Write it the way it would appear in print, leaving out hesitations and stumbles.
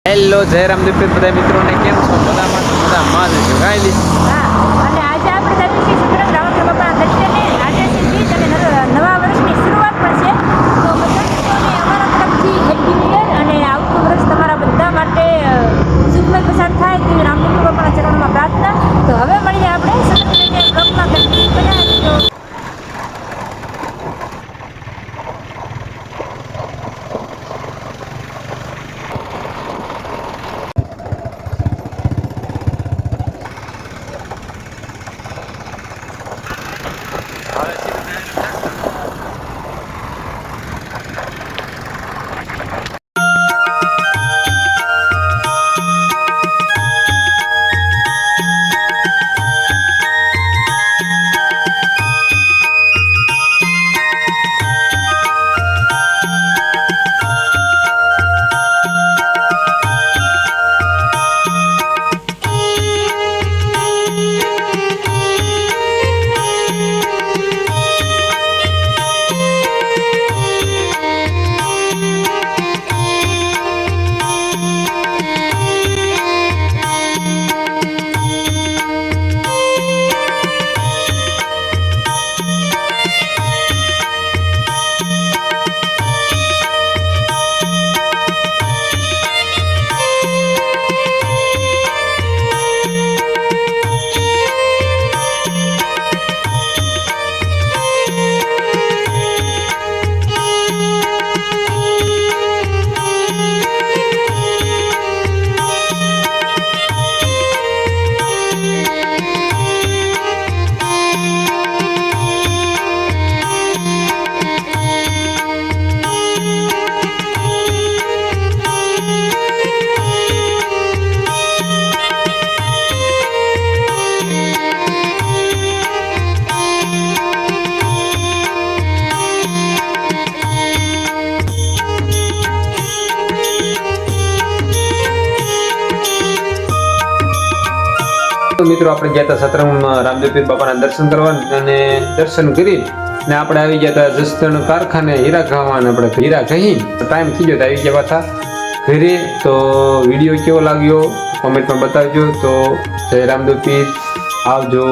Hello જય રામદેવ બધા મિત્રોને કેમ છો? મજામાં જ ગાયલી. અને આજે આપણે જઈએ છીએ સુખરામ રાવણ બાપાના દર્શને. આજે છે બીજ અને નવા વર્ષની શરૂઆત પણ છે. તો બધા મિત્રોને અમારા તરફથી હેપી ન્યૂ યર અને આવતું વર્ષ તમારા બધા માટે સુખમય પસાર થાય તેવી રામદેવ બાપાના ચરણોમાં પ્રાર્થના. તો હવે મળીએ આપણે સત્સંગને બ્લોગમાં કન્ટિન્યુ કર્યા. મિત્રો આપણે ગયા હતા સતરંગ રામદેવ પીર બાપાના દર્શન કરવા અને દર્શન કરી ને આપણે આવી ગયા હતા જસદણ કારખાને હીરા ખાવાના. આપણે હીરા કહી ટાઈમ થઈ ગયો આવી ગયા હતા ઘરે. તો વિડીયો કેવો લાગ્યો કોમેન્ટમાં બતાવજો. તો જય રામદેવ પીર, આવજો.